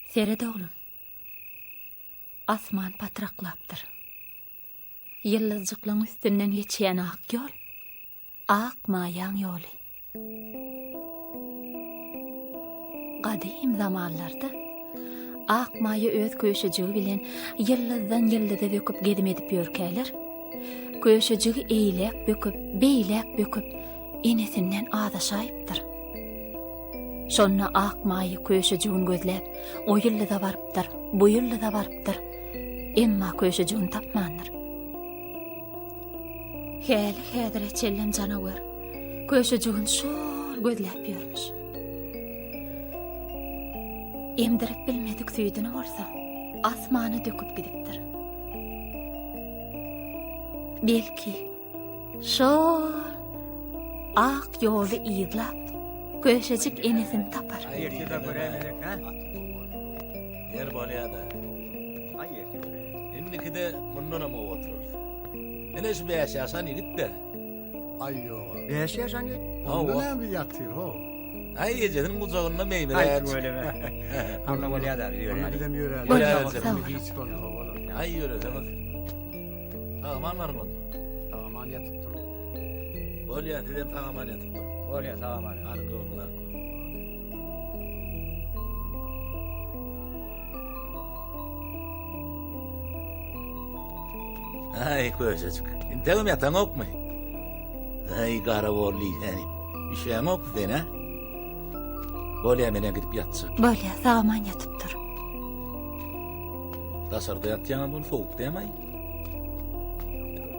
Serede oğlum. Asman patraklaptır. Yıldızcıklığın üstünden geçen ak yol. Akmayan yoly. Qadim zamanlarda akmayı öz köşücüğü bilen yıldızdan yıldıza böküp gedim edip yörkeler. Köşücüğü eylek böküp, beylek böküp enesinden adaşayıptır. Şonna akmayı köşücüğün gözlep, o yıldıza varıptır, bu yıldıza varıptır. Emma köşücüğün tapmandır. Heli hedire çellen canavar, köşücüğün şol gözlep yörmüş. Emdirip bilmedik süydüne olsa, asmanı döküp gidiptir. Belki, şol ak yolu iyilap, köşecik enesini tapar. Hayır, şurada göremedik ha? Yer balyada. Hayır, Endiki de bundan ama oturur. Ene şu beş yaşan yigit de. Ayyo. beş yaşan yok. Ondan bir yatır ho. Ay gecenin kucağında meyve Hayır, yer. böyle mi? Anlam öyle der, diyor Onu yani. gidem yöre. Böyle Yöre, olsa yöre. olur. Hiç konu ho oğlum. Ay yöreseniz. Aman var mı? Aman yatıp durun. Böyle ya dedem tamamen yatıp durun. Öyle, tamam hani. Harbi oldular. Ay köşecik. İntegim yatan ok mu? Ay kara vorli yani. Bir şeyin ok sen ha? Böyle hemen gidip yatsın. Böyle sağman yatıptır. Dışarıda yatacağına bunu soğuk değil mi?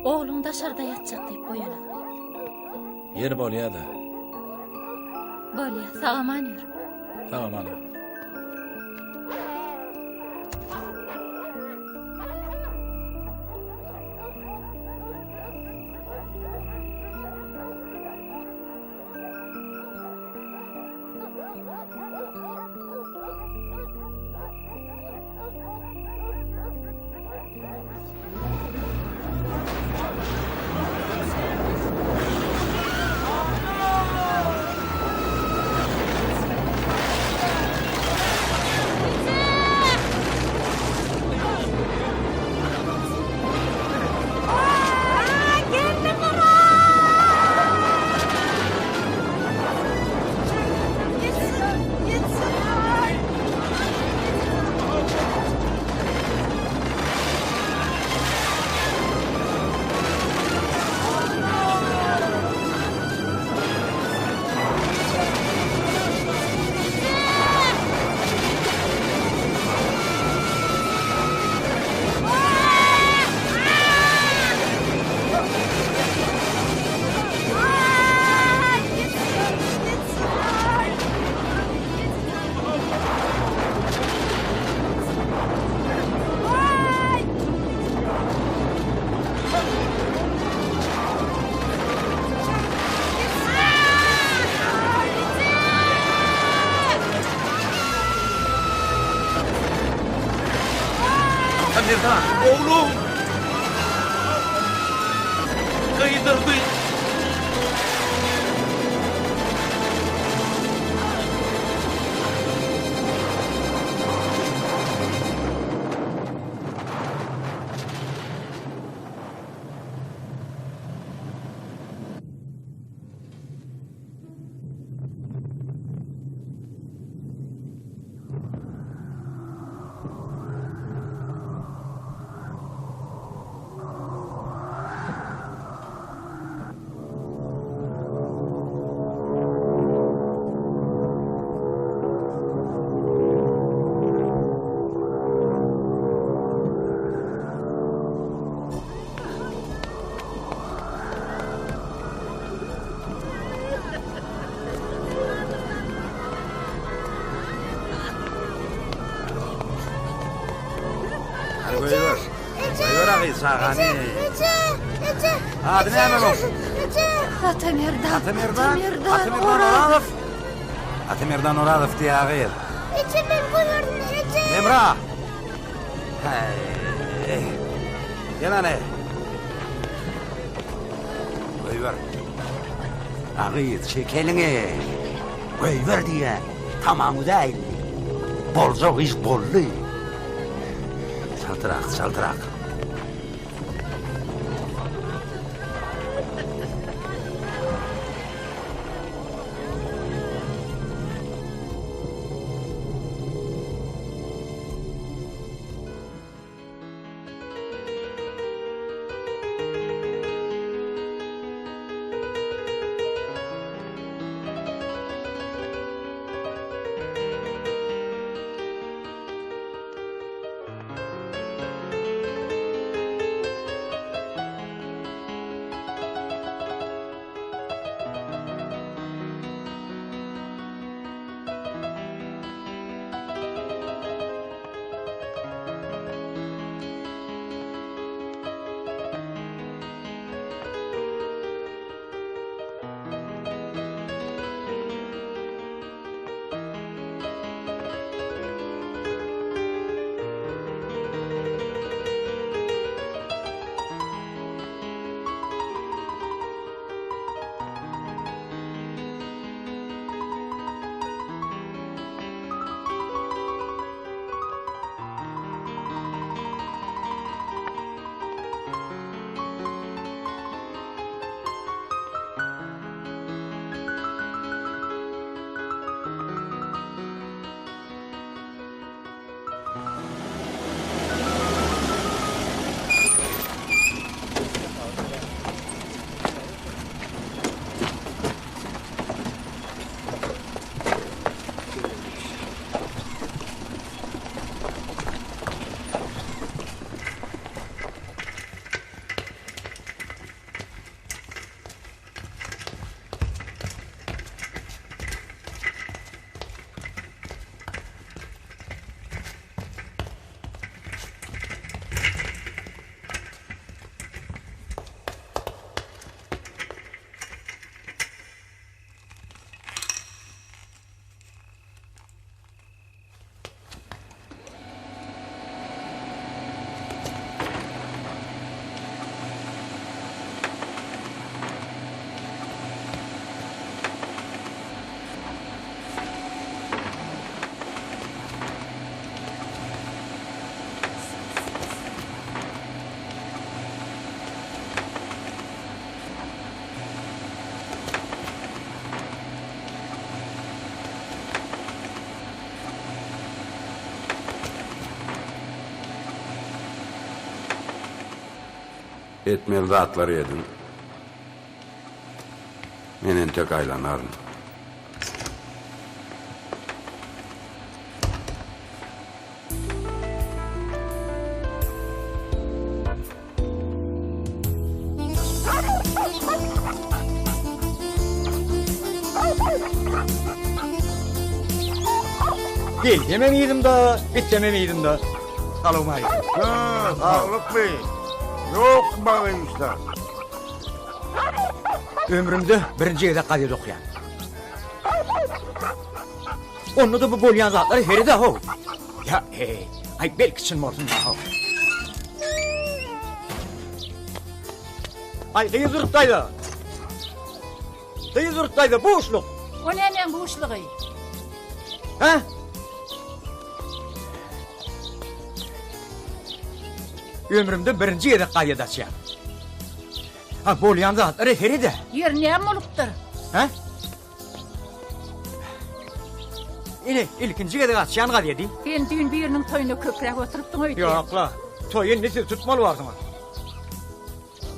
Oğlum dışarıda yatacak deyip boyana. Yer böyle ya da. Böyle sağman yürü. Tamam abi. Amirdan, oğlum! Kıydırdı. Hadi buyur. Buyur ağabey sağani. Hadi ne hemen olsun? Atamirdan. Atamirdan Oradov. Atamirdan Oradov diye ağabey. Ben buyurdum Ece. Emrah. Hey. Gel hani. Buyur. Ağabey çekelini. Buyur diye. Tamam değil. Bolacak iş bolly. Çaltırak. Etmelde atları yedim. Menen tek aylanarım. Gel yememeydim da, bit yememeydim da. Salom hayır. Sağlık bey. Yok bakayım işte. Ömrümde birinci yerde kadet okuyan. Onu da bu bolyan zatları heride ho. Ya ay belki için morsun da ho. Ay kıyı zırttaydı. Kıyı zırttaydı boşluk. O nenen bu uşluğu? Ha? Ömrümde birinci yerde kadet açıyan. Ha bolyan zatları heride. Yer ne muluktur? Ha? Yine ilkinci yerde açıyan kadedi. Ben dün birinin toyunu köprek oturup öyle. Yok la, toyun nesi tutmalı vardı mı?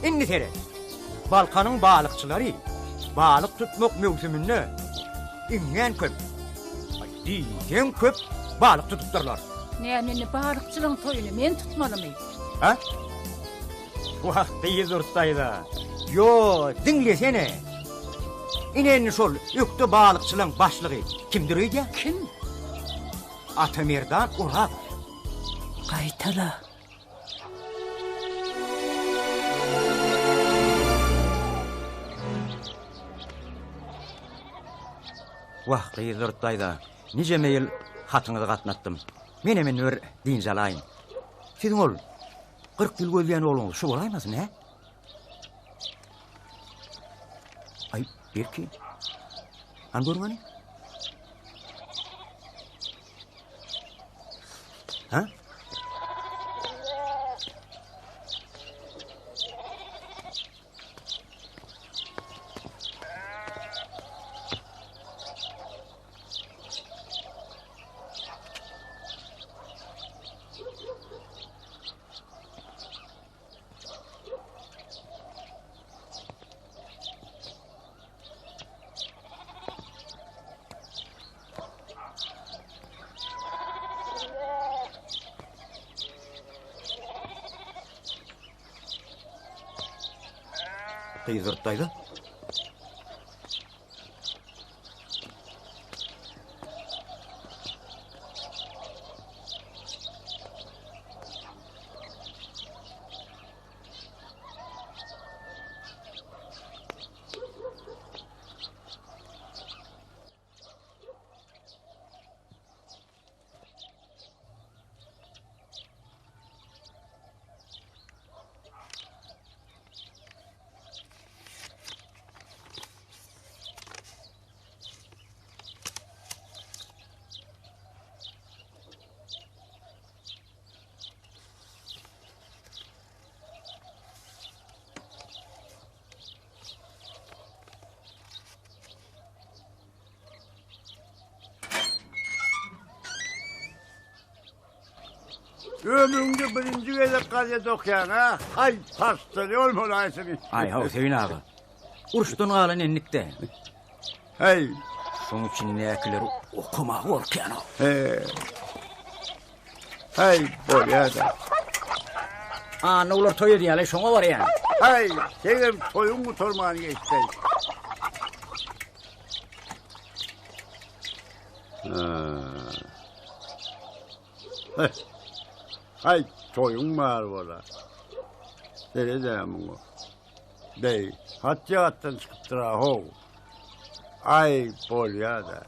İnni tere, Balkanın balıkçıları, balık tutmak mevsiminde ingen köp, diyden köp balık tutukturlar. Neneni balıkçılığın toyunu men tutmalı mıyım? Ha? Vakti yızırttaydı. Yo, dinlesene. İnenin şol, yüktü balıkçılığın başlığı kimdir öyle? Kim? Atamir'dan Urak. Kaytala. Vakti yızırttaydı. Nice meyil hatını da katnattım. Men hemen ör deyince alayım. Sizin ol, 40 yıl gözleyen oğlunuz şu olaymasın he? Ay belki. Han görmeni? Ha? Kıyızırttaydı. Ömrümde birinci kez gazete okuyan ha. Ay pastırı olmalı seni. Ay hav Sevin ağa. Uruştun ağlan enlikte. Hey. Şunun için nekileri okuma korkuyan o. Hey bolya da. Aa ne olur toy ediyale şuna var yani. Hey senin toyun mu tormanı geçti? Hay toyun var valla. Dere demem o. Dey, hatta attan çıkıp dura ho. Ay bolya da.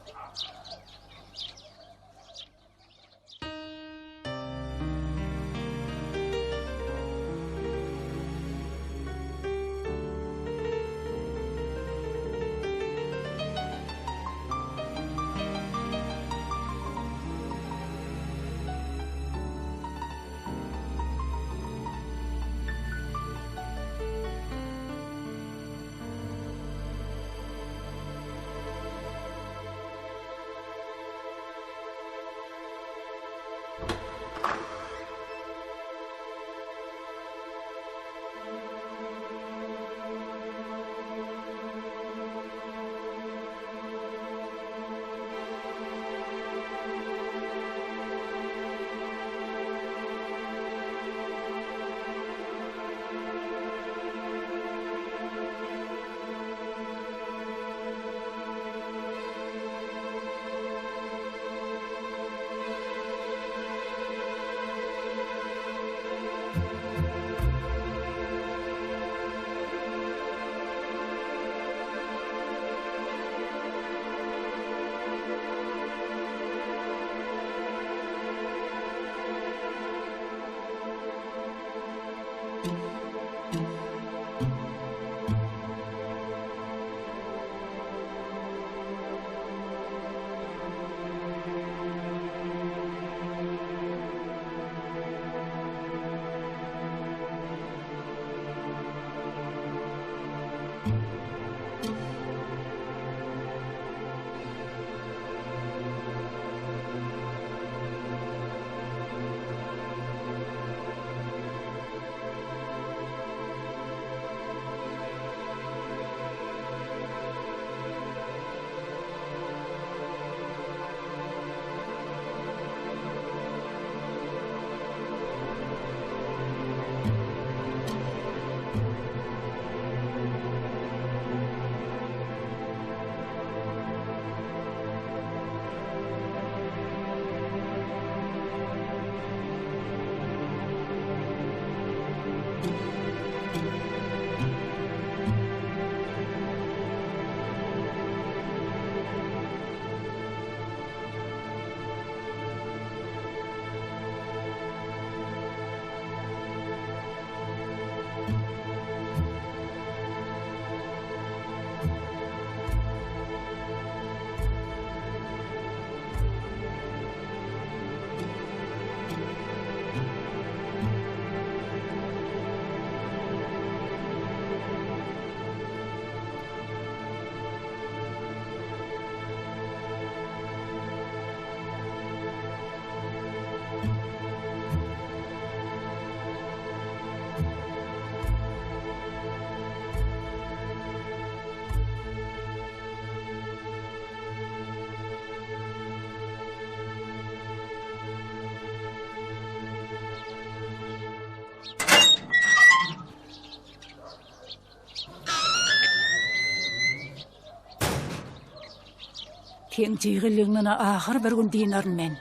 Teň jygylygyna ahir bir gün diýerim men.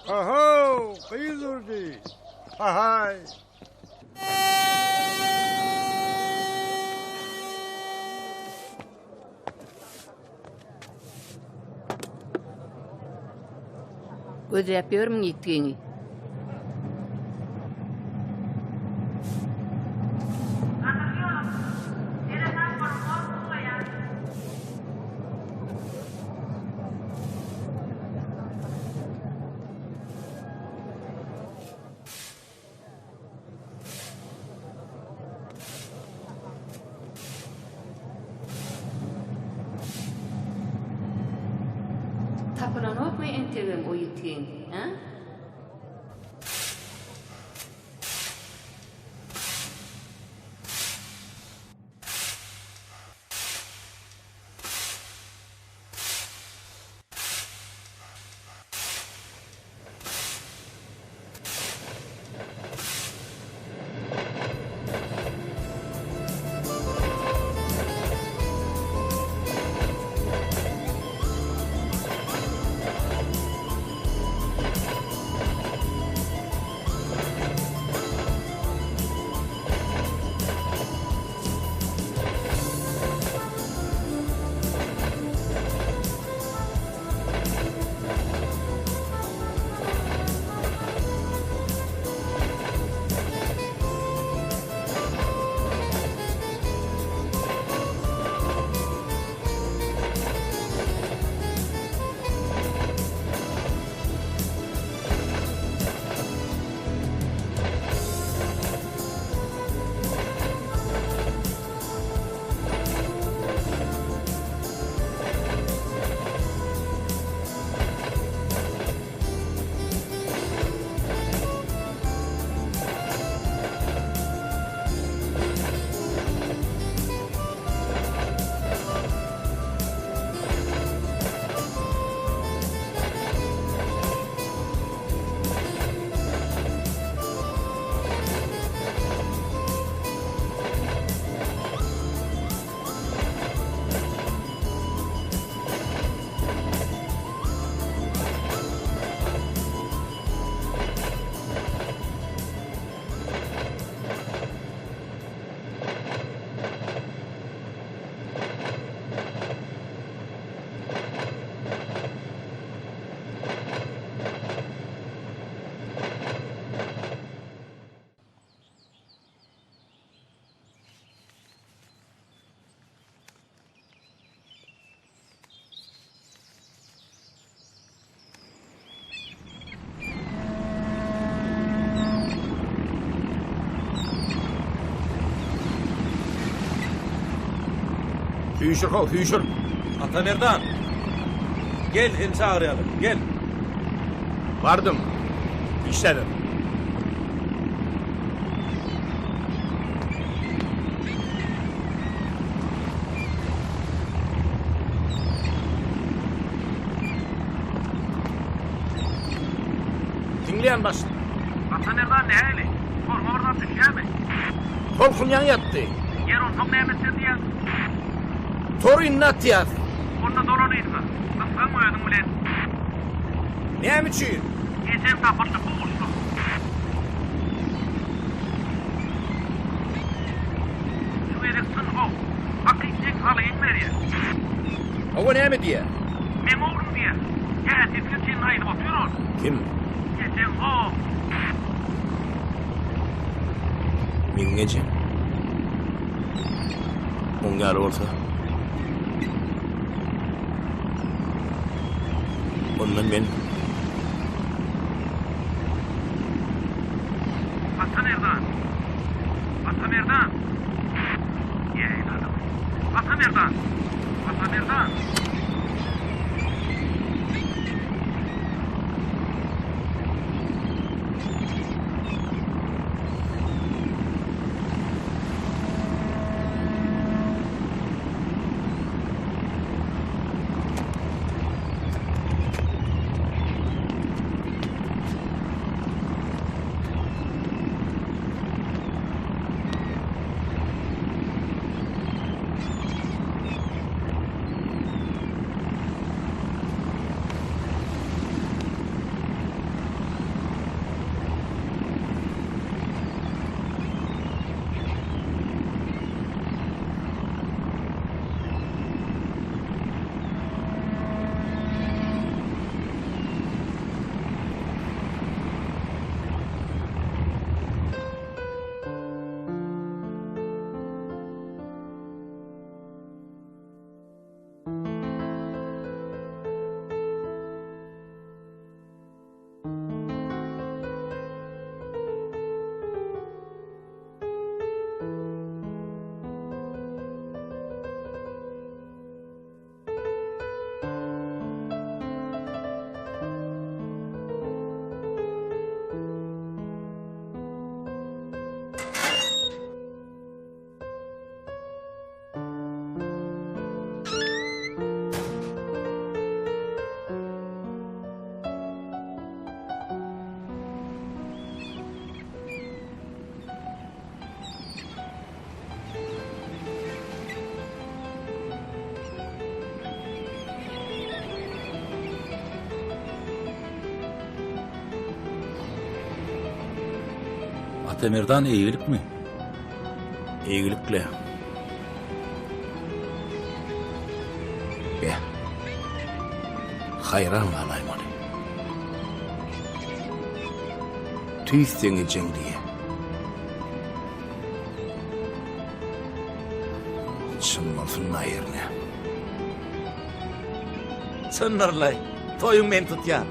Aho, kıyılırdı. Ahay. Gödräp ýörmüň ýitdiňi. Tapılanok mu entegem o ýitdiň, ha? Hüşür hol, hüşür. Atamerdan. Gel, hem çağıralım, gel. Vardım. İşledim. Dinleyen başla. Atamerdan ne hali? Korma oradan düşüyor mi? Tolkun yan yattı. Yer ortam neymesin diye. Toru innat yaz. Orada dolanıydı. Kıskın mı ödün ulen? Ne mi çiğ? Geçen sapırtı boğuştu. Şu eriksin o. Hakiklik halayın veriyor. O ne mi diye? Men oğlum diye. Gerçekten senin ayını bakıyor. Kim? Geçen o. Mingeci. Ongar olsa. Ondan ben Atamerdan. Atamerdan. Yeyladım. Atamerdan. Atamerdan. Temirdan iyilik mi? İyilikle. Ya. Hayran kalayım onu. Tüysen için diye. Çınlasınlar yerine. Sınırlay. Toyun men tutyan.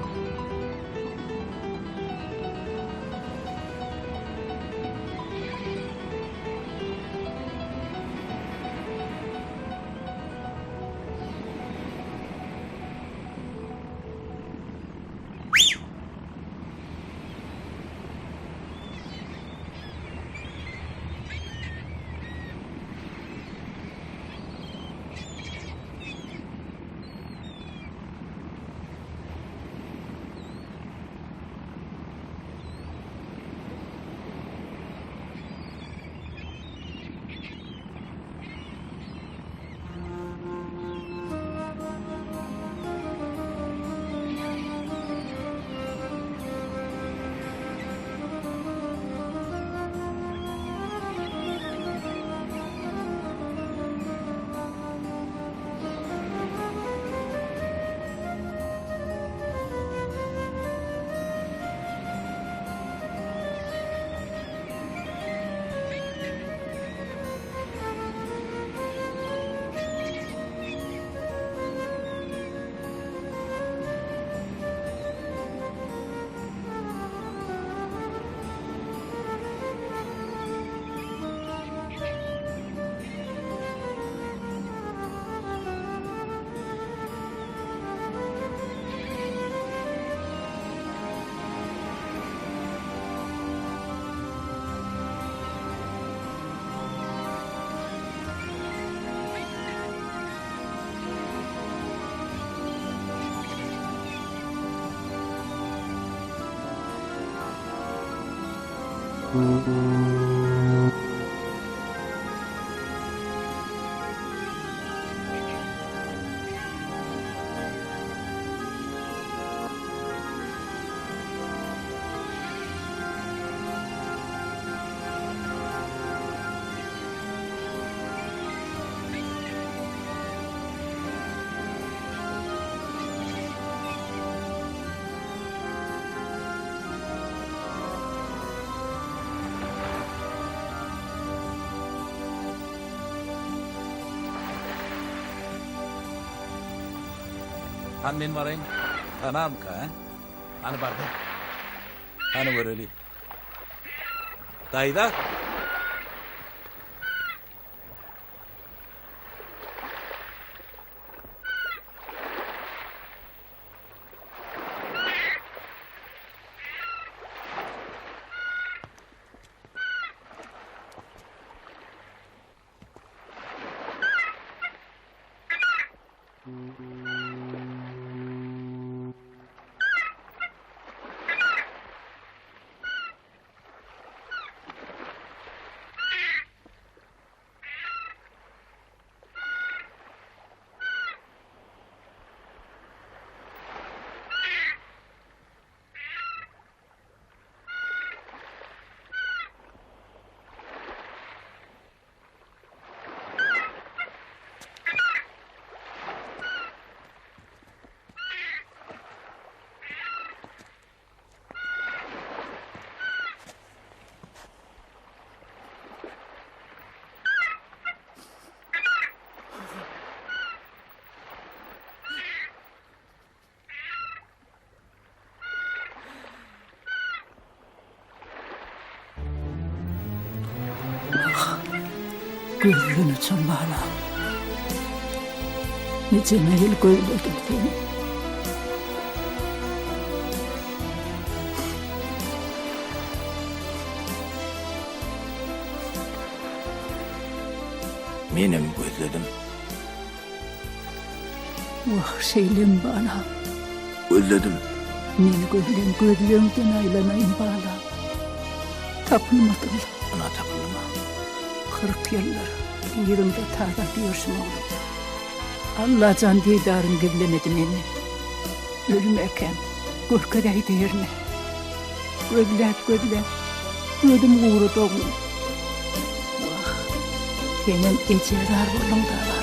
Han men varayım. Tamam ka. Hani barda. Hani var öyle. Dayda. Gözünü çınbala. Nice meyil gözledim seni. Benim gözledim. Vahşeylin bana. Gözledim. Men gözlerimden aylanayım bana. Tapılmadım. Ona tapılma. 40 yıllar yerimde tağda diyorsun oğlum. Allah can didarın gevlemedi beni. Ölmeken, korkaday değirme. Gözler, ödüm uğru doğum. Vah, benim ecerar bolun da alam.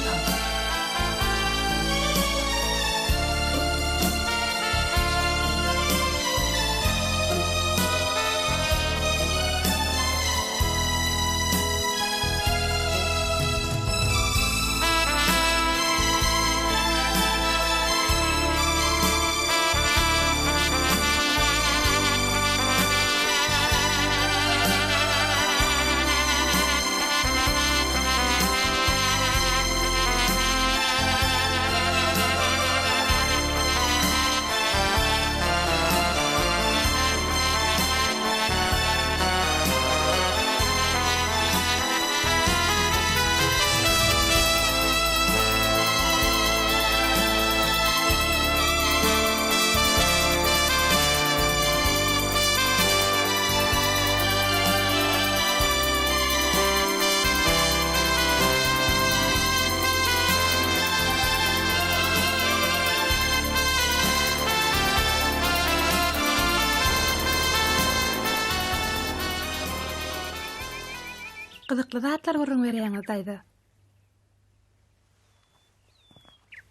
Gıdıklı zatlar görüň berýäňiz daýda.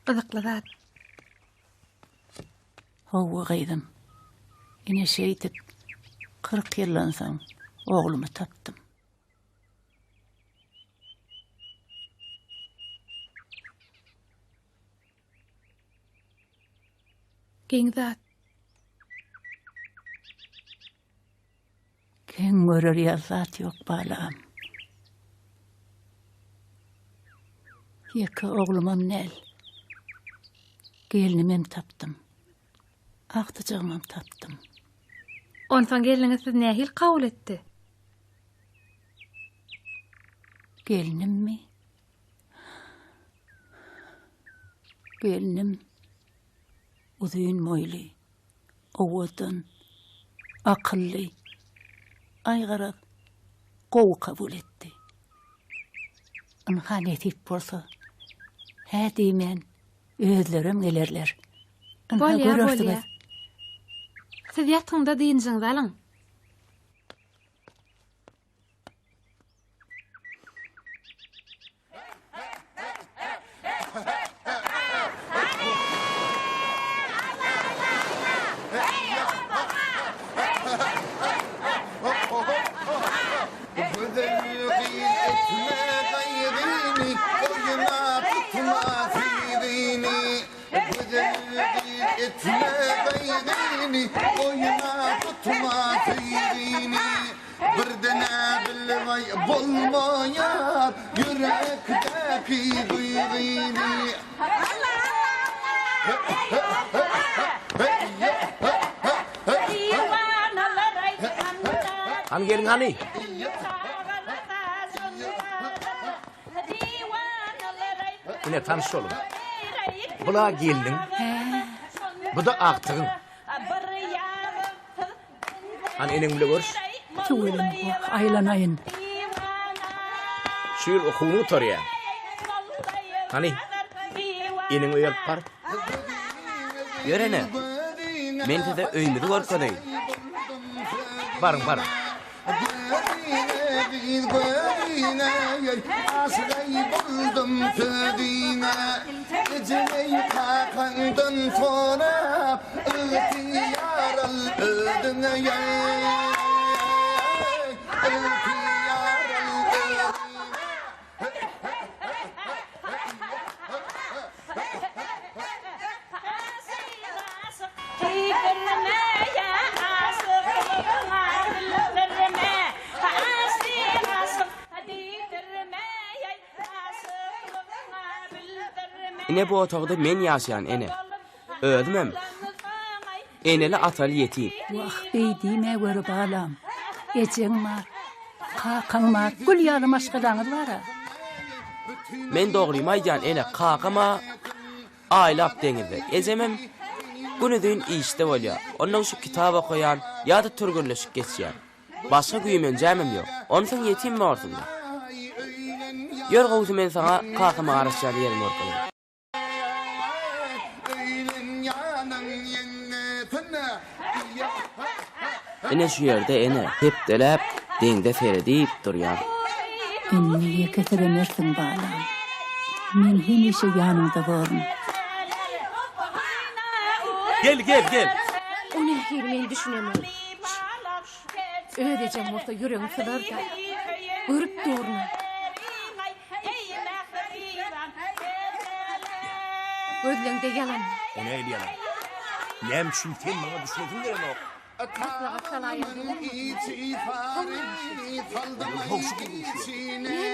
Gıdıklı zat. Hova gaýdym. Ine şeýtip 40 ýyldan soň oglumy tapdym. Geň zat. Keň görür ýazat ýok balam. Ýeke oglumam näl. Gelinimem tapdym. Aktyjagymam tapdym. Ondan geliniňiz siz nähil kabul etdi? Gelinimmi? Gelinim uzun moýly, owadan, akylly, aýgara gowy kabul etdi. Ynhan etip bolsa, hä diýmen, özlerim gelerler. Bolýar. Siz ýatganda diýinjiňiz alyň. Bolmayar yürekteki duyğini. Han gelin hani? Yine tanış olun. Bula geldin. Bu da aktığın. Hani enin bile görüş. Tüwülim bu, aýlanaýyn. Şu yıl okunu tutar ya. Hani? Enin uyarıp par. Görene. Men size öýmüdi görkedeý. Barın. Asray buldum tüdine, eceleyi kakandan sonra ihtiyar al ödüne Ine bu otaqda men ýaşaýan ene. Öldümem. Eneli ataly ýetim. Vah beýdime görü balam. Ejeň bar, kakaň bar, gül ýaly maşgalaňyz bara. Men dogrymaýan ene kakama aýlap deňizde. Ezemem günüdün işde bolýar. Ondan şu kitaba koýan ýa-da türgürleşip geçýär. Başga güýmen jämem ýok. Ondan ýetim mi bolsun? Ýör gowsy men saňa kakama garaşýar ýerim ortaly. Ene şu yerde ene hep delep Deňde seredip durýar. Niye getiremersin balam? Men hemişe yanımda varım. Gel. O ne men düşünemem. Ödeyeceğim orta yüreğim kadar da. Örüp doğruna. Gözlerinde yalan. O ne yalan? Nem şülten bana düşledin de o. Aslağa salayım. Ne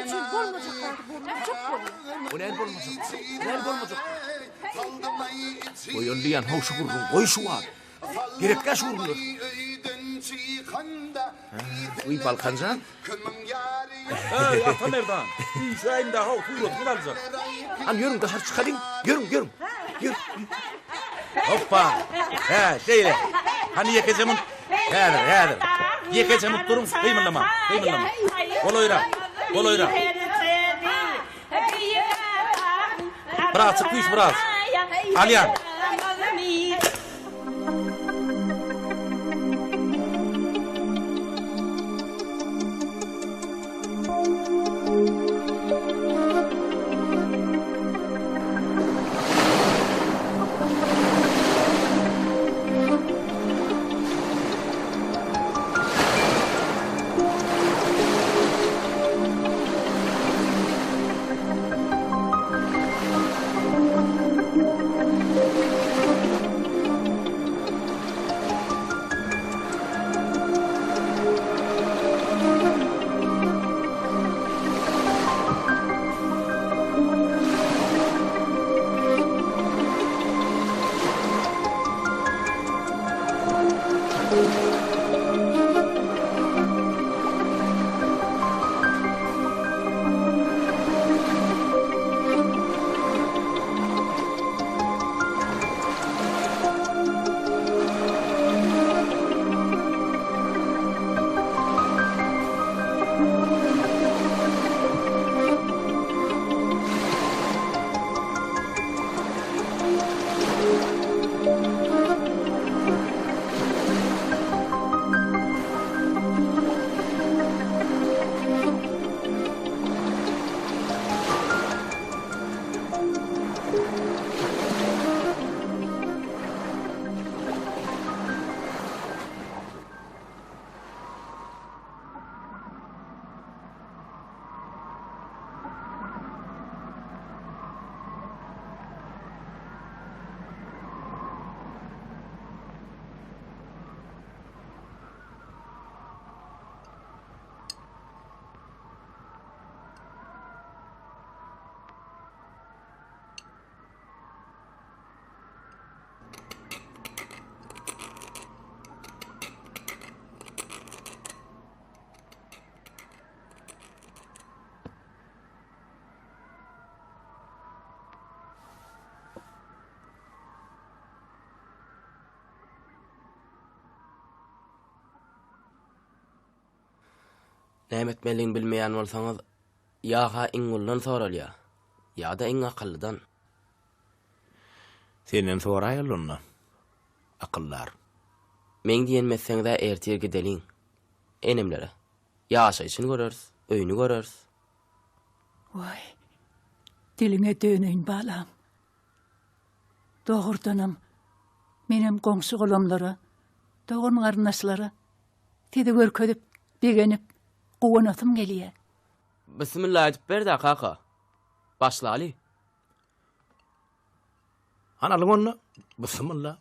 için bolmacaklar bu? Çok boluyor. O ne bolmacak? O yollayan hoşu vurgun. Koy şu var. Gerekkaş vurgundur. Uy Balkancan. Hey ata nereden? Şu ayında hav kuyruğunu alacak. Han yürüm dışarı çıkarın. Yürüm. Hoppa. He şöyle. Hani yekeceğimin. Hedir. Yekeceğim durun. Kıymırlama. Koloyra. Biraz çıkmış biraz. Alyan. Nämetmeliň bilmeýän bolsaňyz, ýa-ha iňuldan soralýa, ýa-da iň akyllydan. Senden soraýar onda. Akyllar. Men diýenmesseňde ertir gideliň. Enemlere. Ýaşaýyşyny göreriz, öýünü göreriz. Vay, diline dönüň balam. Doğurdanam, menem goňşy golamlara, doğun garnaşlara, tedi görkedip, begenip, guwanatym gelýär. Bismillah edip berdi kaka. Başlaly. Analyň onu. Bismillah.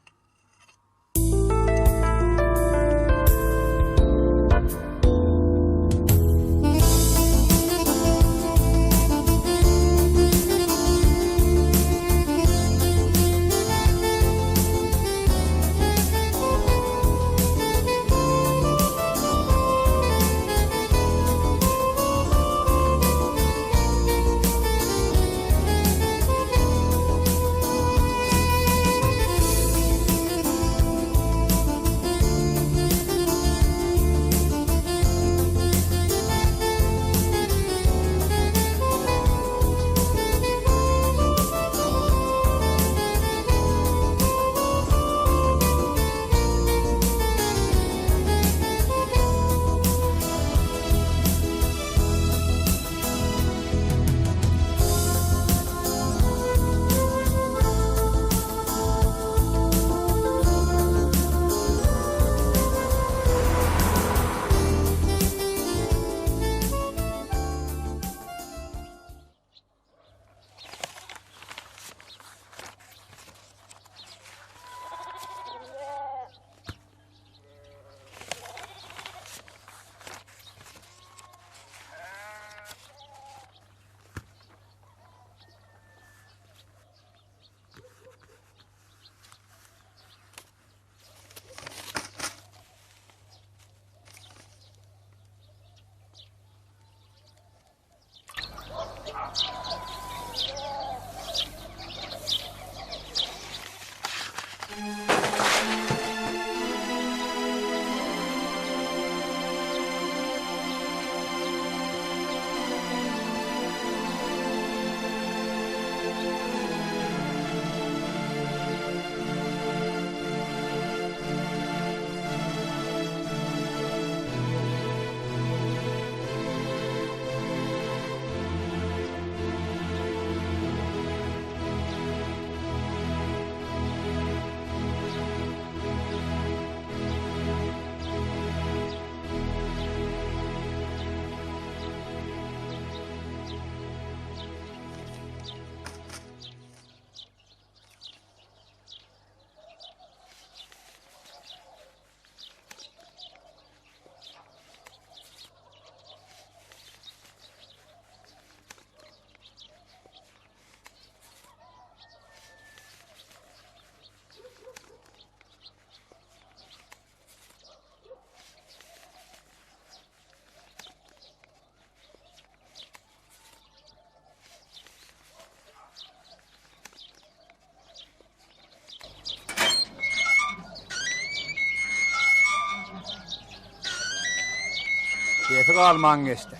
Keyfi kalman geçti.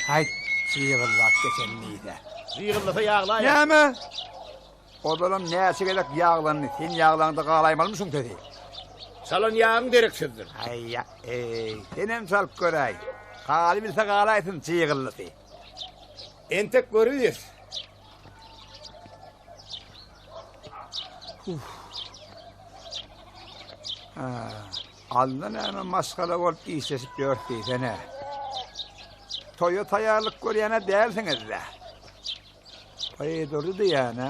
Hayt, çiğgıllak geçenliydi. Zıygıllasa yağlay. Näme? Odalam näçe gerek yağlanny, sen yağlandy galaymalmysyň dedi. Salon yağın dereksizdir. Ay ya, senem salıp göräy. Galy bilse galaysyn çiğgıllysy. Entek görüýär. Aldan näme maskara bolup işesip ýördi sene. Toyo tayarlyk görýäne dälsiňiz-de. Durdy diýäne.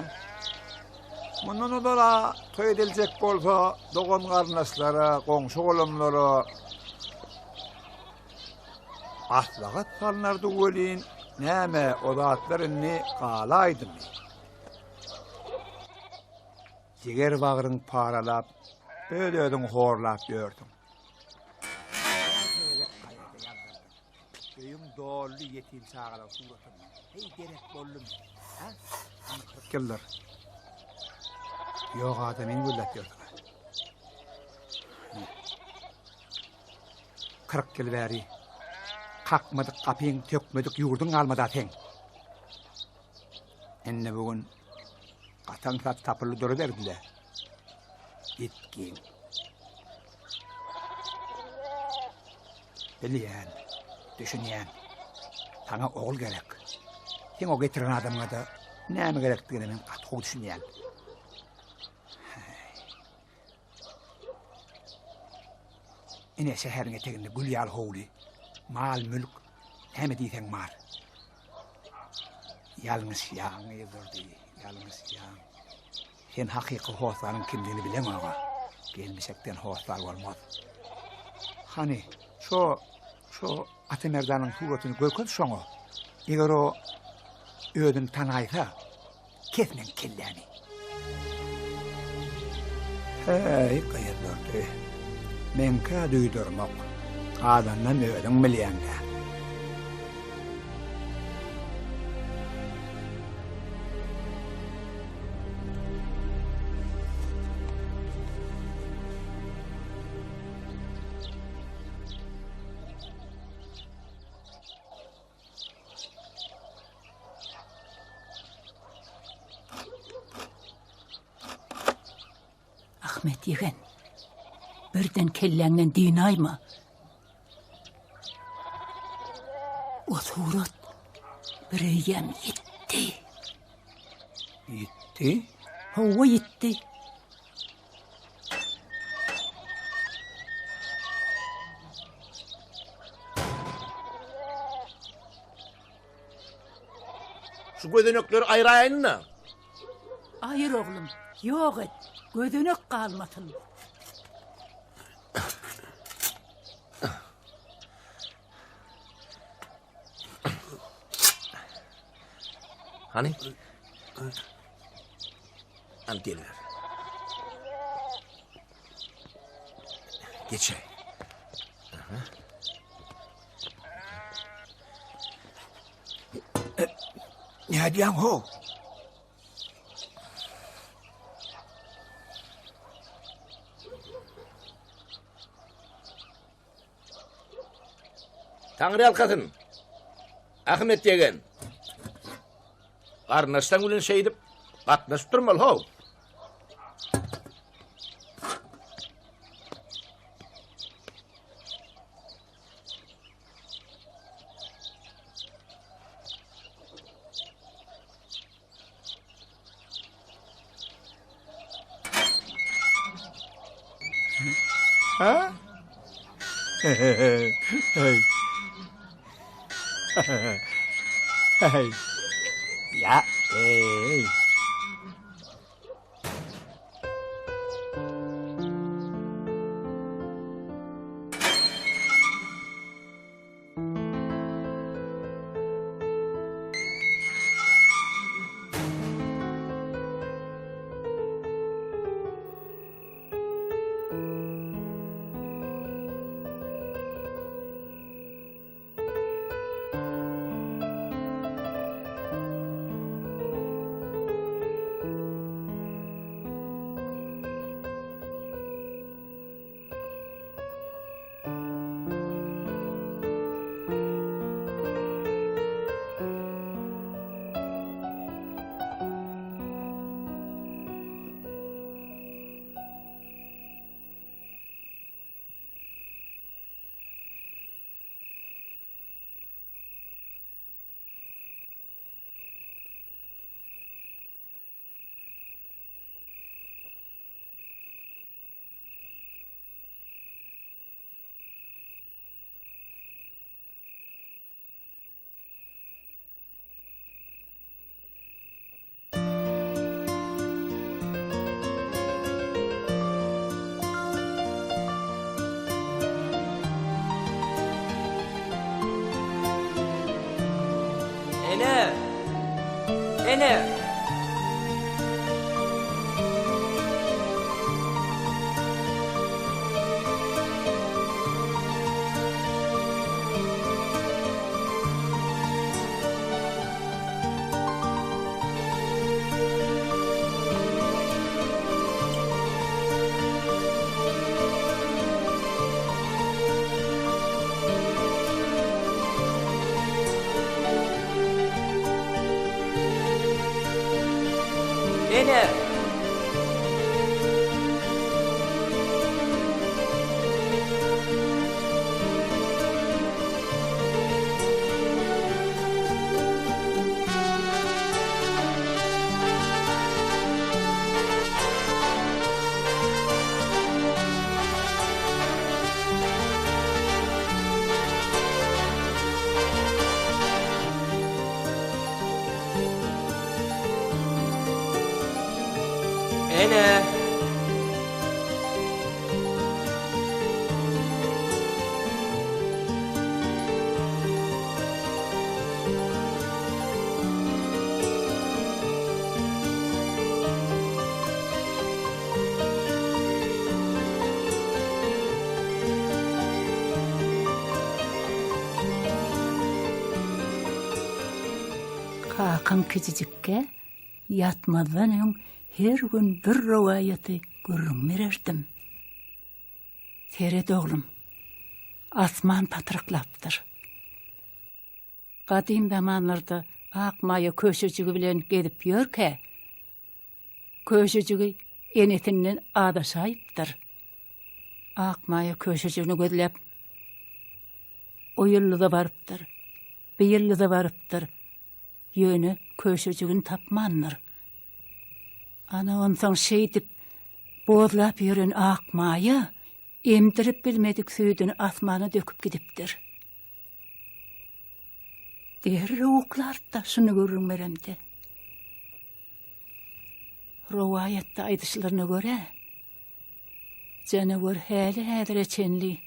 Mundan dola toy ediljek bolsa, dogan garnaşlara, goňşy golamlara aslagat salnardy welin, näme odatlaryny galaydymy. Jiger bagryň paralap, ödödüň horlap ýördüm. Köyüm dolly yetim sağala suratym. Hey gerek bollum. Ha? 40 ýyldyr. Yok adamın güllep gördüm. 40 yıl beri kalkmadık, kapıyın tökmedik, yurdun almadı aten. Enne bugün katan sat tapırlı duru verdiler. Gitkin. Biliyen, düşünyen, sana oğul gerek. Sen o getiren adamına da näme gerektiğini men katı düşünyen. Ine şehirine teginde gülyal hoğli, mal mülk, hemi diysen mar. Yalnız yağın yıldırdı, yalnız yağın. Sen hakiki hoğuzların kimliğini bilen ağa. Gelmişekten hoğuzlar olmaz. Hani, şu Atı Merdan'ın suratını görkün şoňa. Eger o ödün tanaysa, kesmen kelleni. Hey, kıyırdı. Menka duydurmak, adandan ödün bilýände. Ahmet yegen, birden kelläňden dinaýma. O surat bireyem gitti. Gitti? Hova gitti. Şu gödenekleri ayraýynna. Ayır oğlum, yok et. Gödönök kalmasın. Hani? Al geliver. Geç. Ne diyan ho? Tanrı alkatın. Ahmet degen. Arnaştan ulen şey edip katnaşıp durmalı ho. Ha? Hey. Hey. Ya, hey. Ene. Ene. Ene. Kakan küçücükke yatmadan ön her gün bir rivayeti görünmerdim. Seyret oğlum, asman patırıklaptır. Kadim zamanlarda Akmaya köşecüğü bilen gedip yörke, köşecüğü enetinden adaşayıptır. Akmaya köşecüğünü gözlep, o yıllı da varıptır, bir yıllı da varıptır. Yönü köşecüğün tapmanlar. Ana ondan şey dip, boğulap yürün Akmaya, emdirip bilmedik süydün asmanı döküp gidiptir. Diğer rovuklar da şunu görünmeremdi. Rovayette aydışlarına göre, canavar hali reçenli,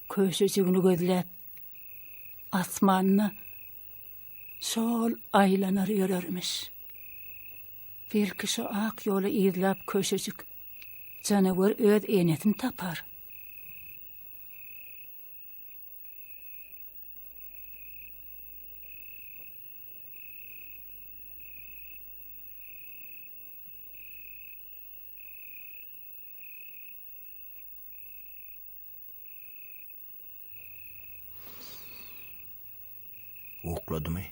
köşecüğünü gözlep, asmanını sol aylanır yürürmüş. Bir kişi ak yolu izlap köşecük, canavar öz enetin tapar. Ukladymy?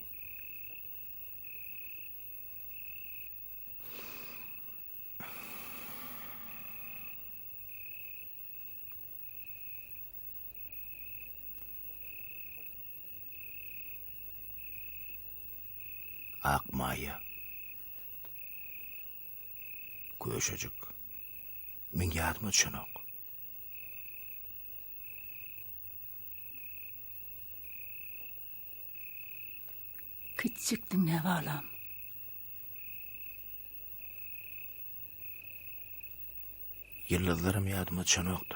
Akmaya. Köşecik. Men ýadyma düşenok. Küçükdün ne balam. Yıllarım ýadyma düşenokdy.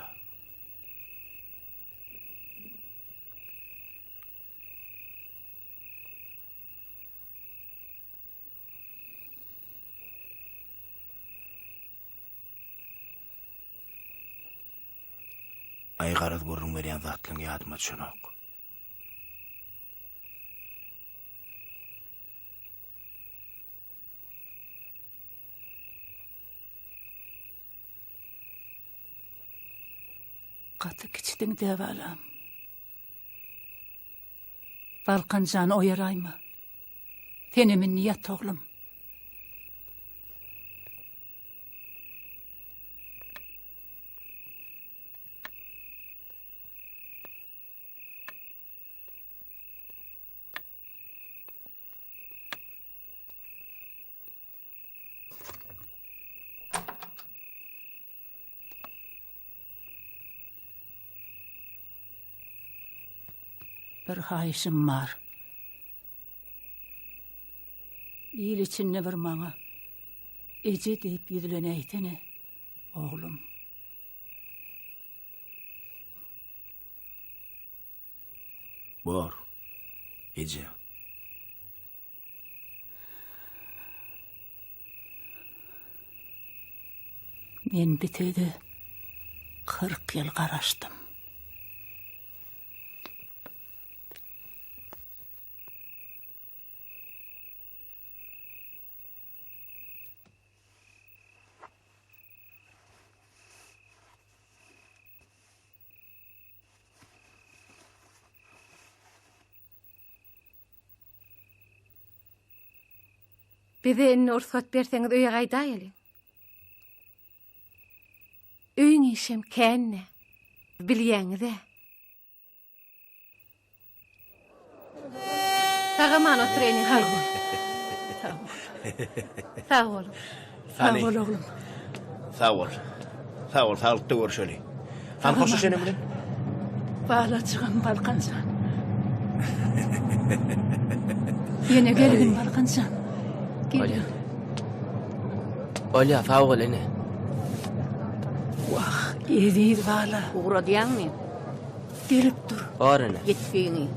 Aygarad görüň berýän zatlyň ýadyma düşenok. Katı kiçdin de balam. Balkancan oyarayma. Tenemin niyet oğlum. Bir hayışım var. İyil içinne bir maňa ece deyip ýüzleneytene, oğlum. Bor. Ece. Men bitedi 40 yıl garaşdym. Bize enne ursat berseňiz öýe gaýda ýeli. Öýüň işem känne. Bilýäňiz-e. Tagaman oturýany halgy. Sağ ol. Sağ ol oğlum. Sağ ol. Sağ ol, sağlıkta görüşeli. Han hoşu seni bilen? Bağlacığım Balkancan. Yine gelin Balkancan. Gelin. Olya, sağ ol ene. Vah, iyi bağla. Uğra diýäňmi? Gelip dur. Bar ene. Yetişýäňi.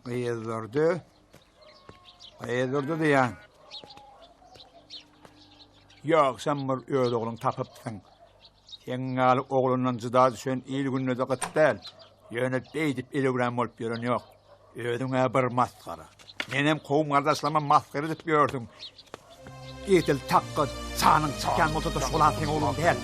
Kıyıldırdı. Kıyıldırdı diýen. Yok, sen bir öýde oğlun tapypdyň. Sen gal oğlundan jyda düşen il gününe de gitdäl. Ýöne beýdip elegran bolup ýören ýok. Öýdüňe bir maskara. Menem gowum gardaşlama maskara edip ýördüm. Etil taqqy sanyň çykan bolsa-da şolatyň oğlum del.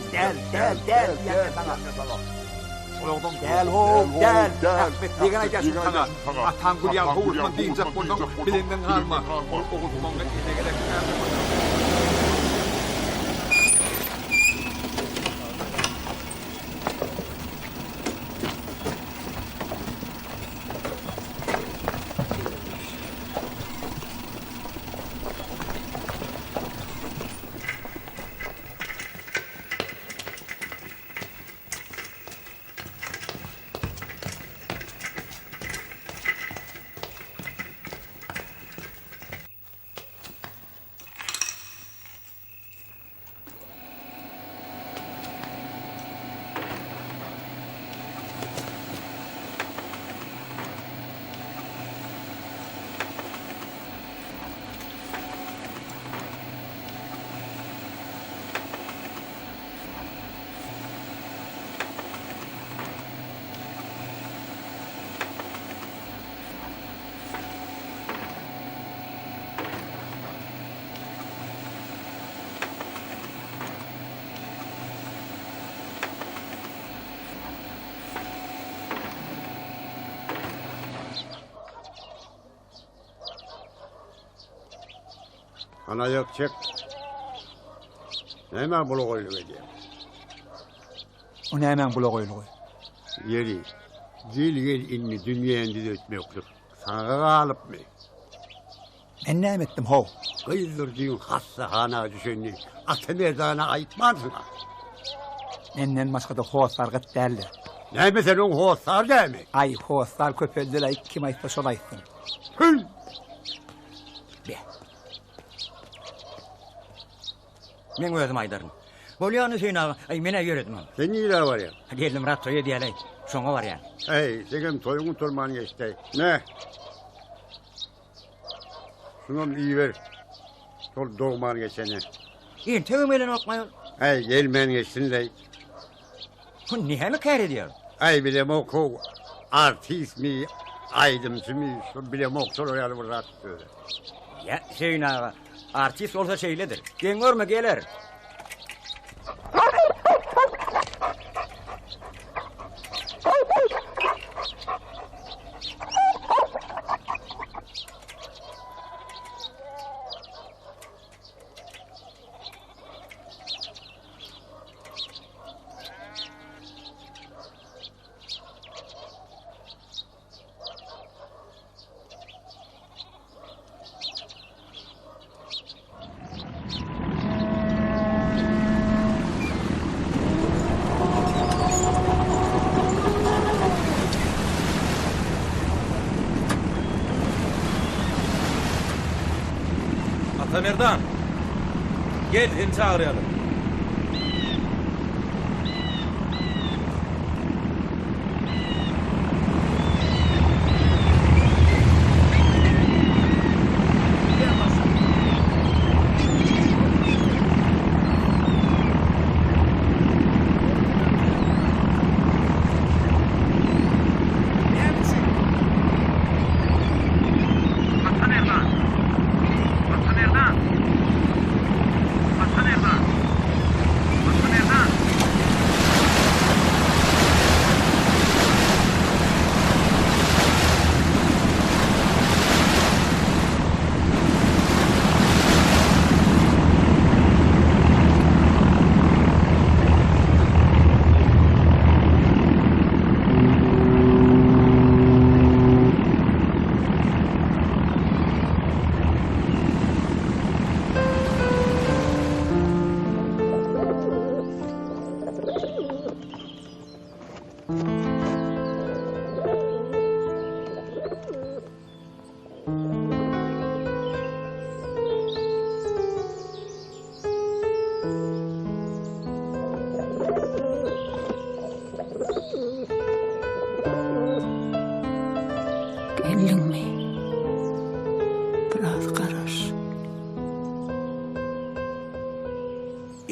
Oğlum gel oğlum gel. Ahmet degene gelsin sana. Atan gülyan hovuzman deyince buldum. Bilinden kalma. Oğuzman ene gerek. Ana yok çek. Hemen bulu koyulu edeyim. O ne hemen bula koyulu koy. Yeri. Dil ilmi dünyaya düzeltmektir. Sana kalıp mı? Ben ne ettim ho? Kızdırdığın hastahana düşündü. Atı mezana ayıtmazsın. Menden başka da hoğuzlar gıt derler. Ne mesela o hoğuzlar değil mi? Ay hoğuzlar köpeldiler, kim ayıtsa şol ayıtsın. Hıy! Men özüm aydarım. Bolýany Hüseyin ağa, mene ýöredim. Sen niye var ya? Geldim rattoya diýelek. Şoňa var ýa. Hey, senin toyunu turmanı geçti. Ne? Şunu iyi ver. Sol doğmanı geçene. Tegim elen okmaýar. Hey, gelmen geçsin de. Bu näme kär ediyor? Ay bilem oku. Artist mi? Aydımcı mı? Şu bilem oku soruyor bu rattı. Ya Hüseyin ağa, artist olsa şeyledir. Geňörme geler. Atamerdan. Gel seni çağıralım.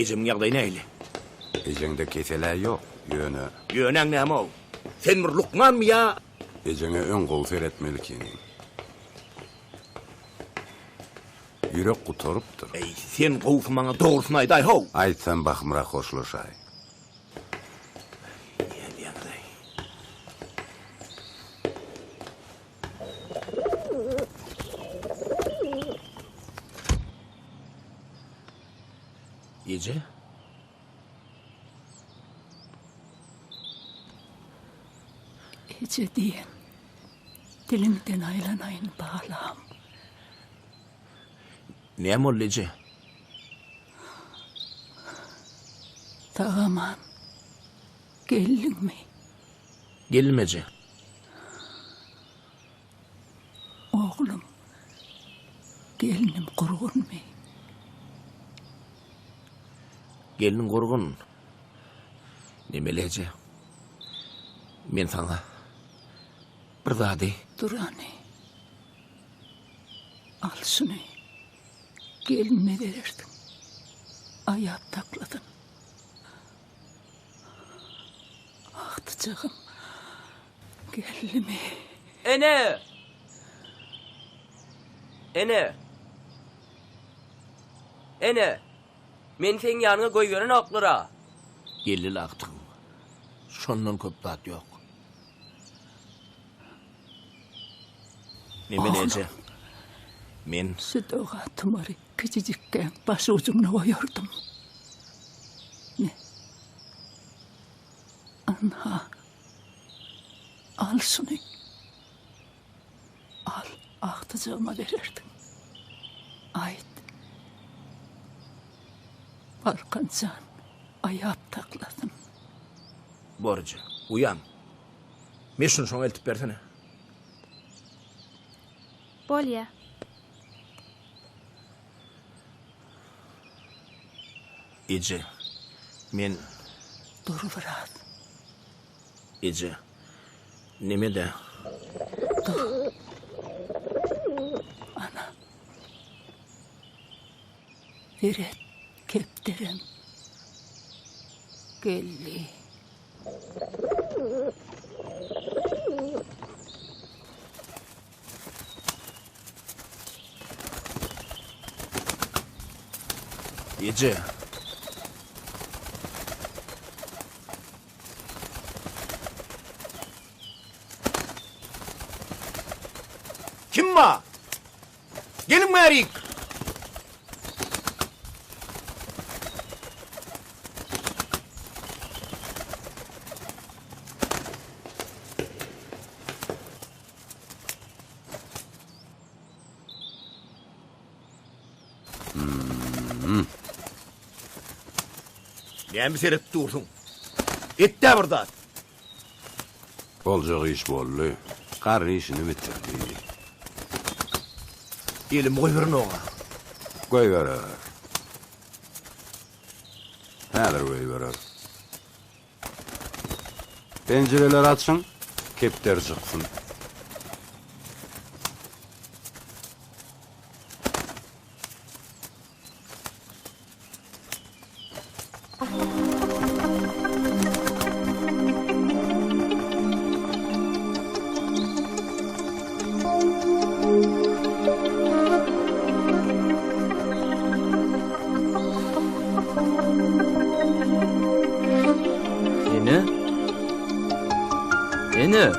Ecem ýagdaý näili? Ejengde keseler yok. Yönü. Yönen näme o? Sen bir Lukman mı ya? Ejenge ön gol seyretmelikini. Yürek kutoruptur. Ey, sen gowsy maňa dogrusyny aýdaý ho. Aýtsam bakmyra hoşlaşay. Ece? Ece diyen, dilimden aylanayın bağlam. Näme ol Ece? Tağaman, geldin mi? Geldim Ece. Oğlum, gelinim kurgun mi? Gelin gurgun. Nemeli Ece? Men sana bir zady. Durani. Al şunu. Gelinime verirdin. Ayat takladın. Ahtıcağım. Gelinime. Ene! Ene! Ene! Men sen ýanyna goýberen oklara. Gelil aktyň. Şondan köp zat ýok. Nemeli Ece? Men süt oğa tumari küçücükken başı ucumuna koyurdum. Ne? Anha. Al şunu. Al, ahtıcığıma verirdin. Ait. Balkancan, ayap takladım. borcu. Uyan. Men şunu şoň eltip bersene. Bolýa. Ece. Men Duruvrat. Ece. Neme de? Dur. Ana. Veret kepterim. Gelli. Ece. Kim var? Gelin Merik. Näme serep dursun? Etde burada. Boljak iş bolly. Garry işini bitirdi. Elim koy verin oğa. Koy verer. Häzir koy verer. Pencereler açsın, kepter çıksın. Ene?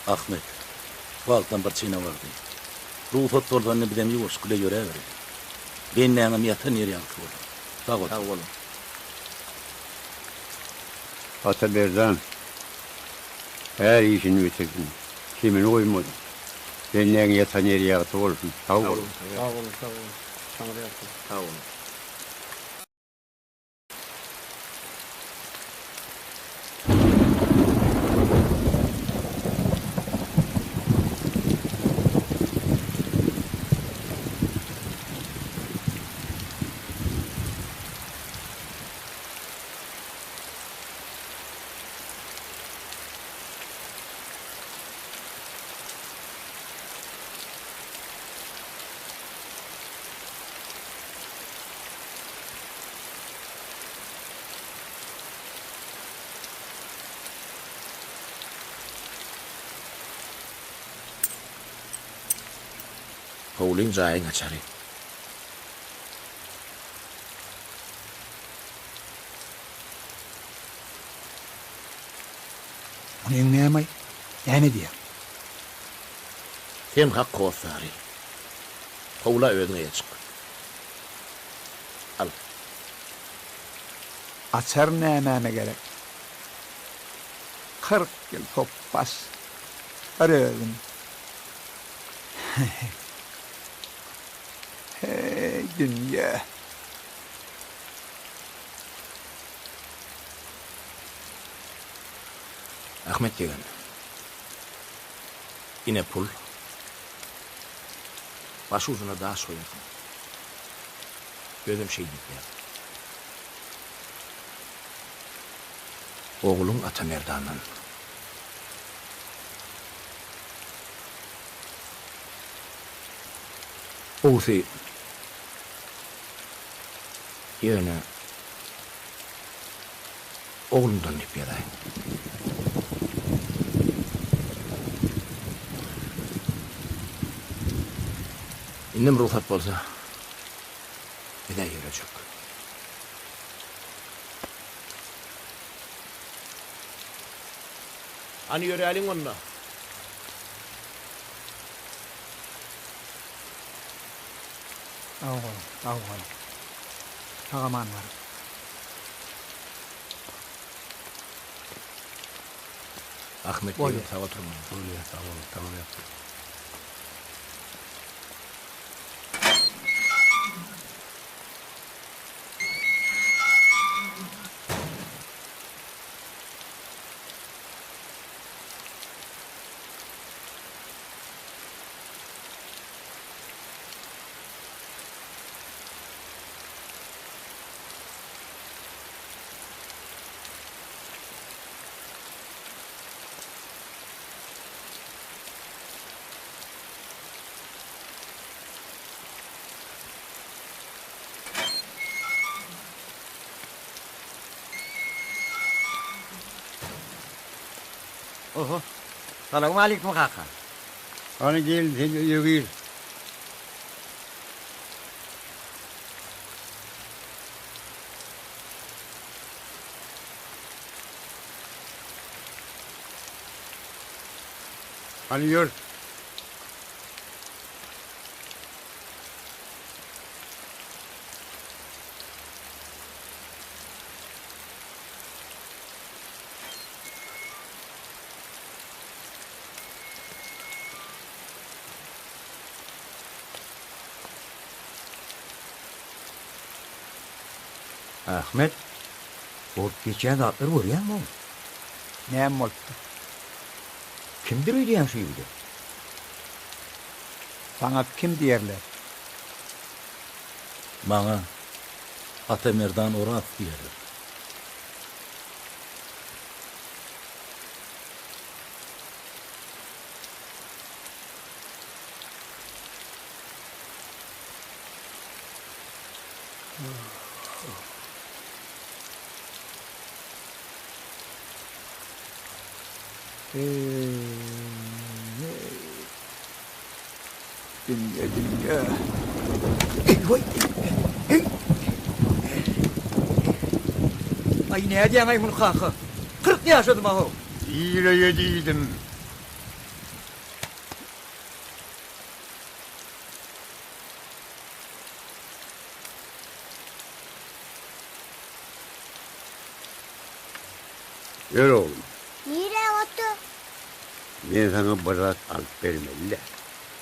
Ahmet, valtan bir çiğne vardı. Ruhsat torbanını bilem yuvaş kule göre verdi. Ben neyem yatan yer yankı oldu. Sağ ol. Sağ olun. Ataberdan. Her işini bitirdin. Kimini uymadın. Benimle yatan yeri yaktı olsun. Sağ olun. Sağ olun. Sana da yaptım. Sağ olun. Howling zay nga chari. Onu inleyemey. Yani diye. Sen hak kovsari. Howla ödüne çık. Al. Açar ne gerek. 40 yıl topbas. Arıyorum. Hey dünya. Ahmet degen. Ine pul. Baş uzuna daha soyun. Gözüm şey değil. Oğlum Atamerdan'ın. Oğuz'u yerine oğlumdan nipyada. İnnem ruhat bolsa bir de yürüyecek. Hani yürüyelim onunla. Al. Ağaman var. Ahmet Böyle. degen tava turma. Öyle tamam yaptım. Oho. Selamun aleyküm kaka. Hani gel yürüyür. Hani yürü. Ahmet. O geçen atlar vuruyor mu? Ne oldu? Kimdir öyle yan suyuydu? Sana kim diyerler? Bana Atamerdan Orat diyorlar. Dünya. Ay ne diyen ay bunu kaka? 40 yaşadım aho. İyile yediydim. Yürü oğlum. Nire otu? Ben sana bırak alıp vermeliler.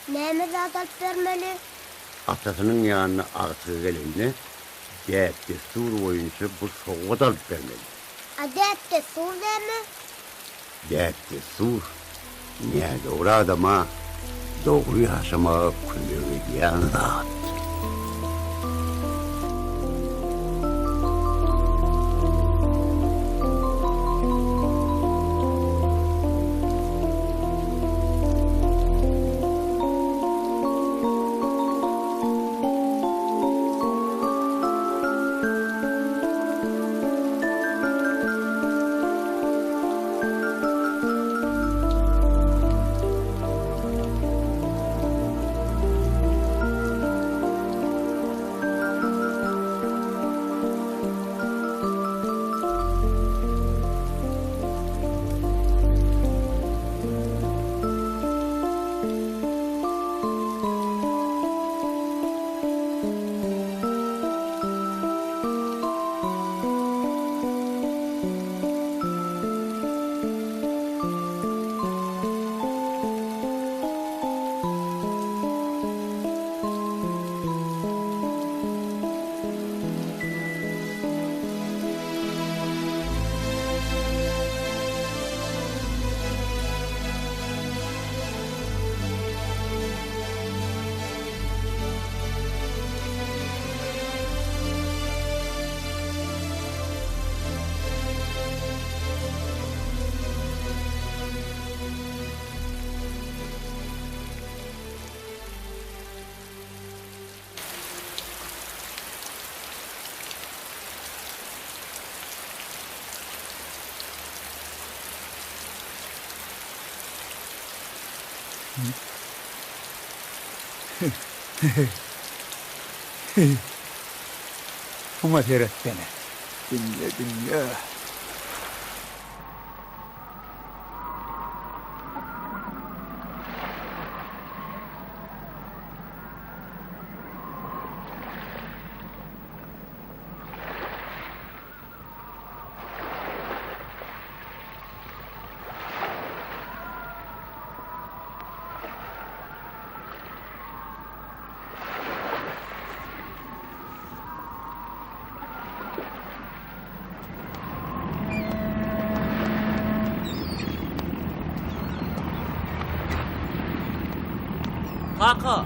Neyme zat alıp vermeli? Atasının yanına artığı gelene deyip destur boyunca bu soğuğa da alıp vermeli. Adep de sur deme? Deyip destur. Ne doğru adama doğru yaşama külleri yanına. Ama seyret beni. Dinle. Kaka.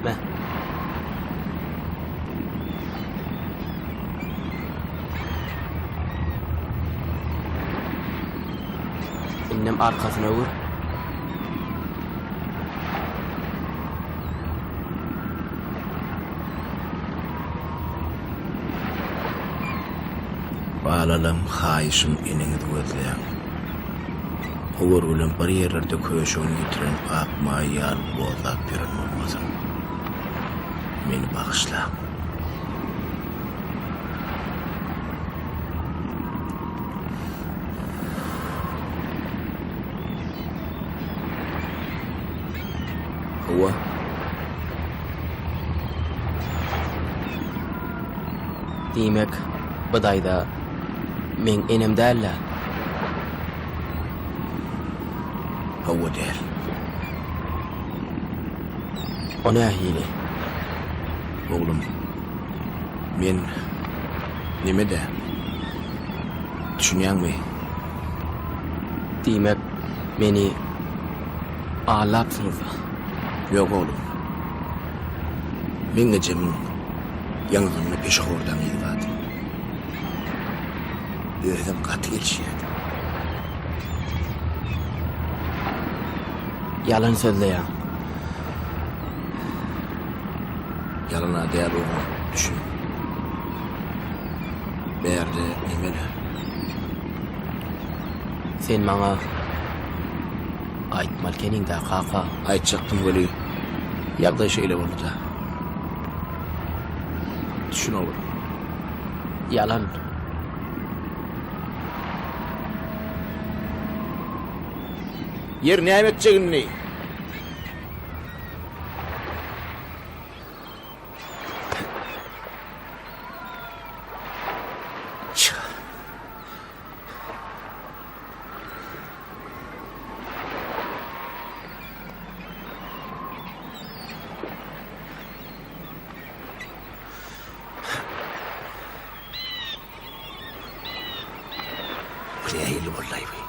Ne? Annem arkasına vur. Bağlalım hayışım enini gözleyen. Oğur ulan bir yerlerde köşeğini getiren Akmayan boğazlap birin olmasın. Beni bağışla. Ova. Demek Bıdayda men enem derler. Hava der. O ne hili? Oğlum, men nime de düşünýän mi? Demek meni ağlatsınız. Yok oğlum. Men gecemin yanılığını peşahordan yılvadı. Yüreğim katı gelişiydi. Yalan söyleyen. Yalana değer oğlum, düşün. Meğerde nimeli. Sen bana aytmalkenin de kaka. Aytacaktım böyle yaptığı şeyle oldu da. Düşün oğlum. Yalan. Yer ne edeceğin ne? bollay be.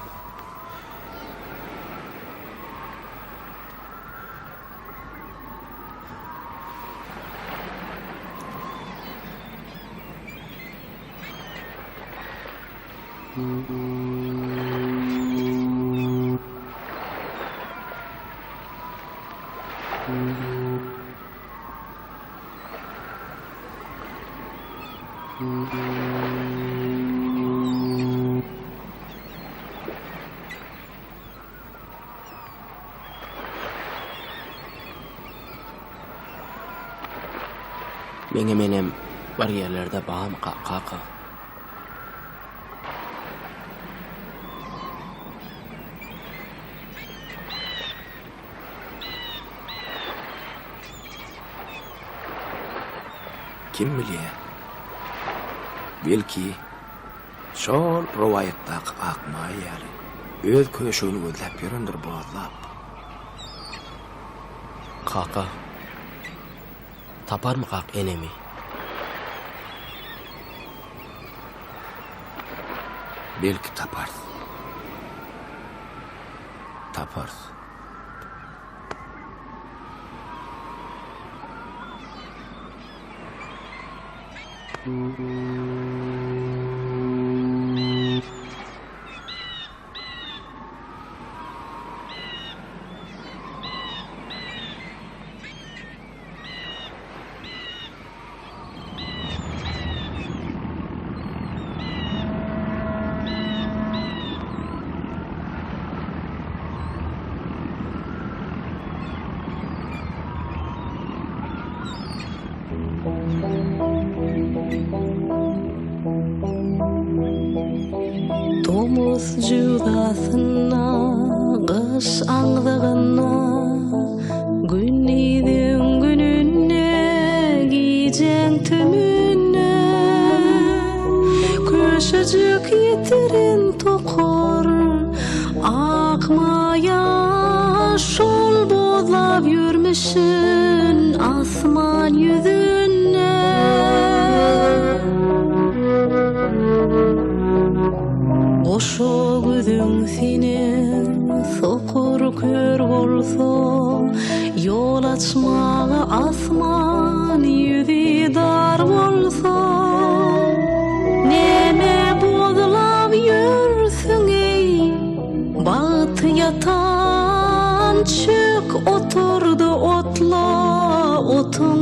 Meňe menem bar yerlerde bağım kaka. Kim bilýär? Belki şol rowayatdaky Akmayanyn öz köşegini gözläp ýörendir bu Owazlar. Kaka. Tapar mı kak enemi? Belki tapar. Tapar. Domuz judasyna, kış aňdygyna, günniden gününe, gijeň tümüne, köşejek ýetirin tokor, Akmayan şol bozlap ýürmüşin asman ýüzüne. Oşo gözüň senin sokur kör bolsa, yol açmagy asman ýüzi dar bolsa, neme bozlap ýürsiň ey, bat yatan çök oturdu otla, otun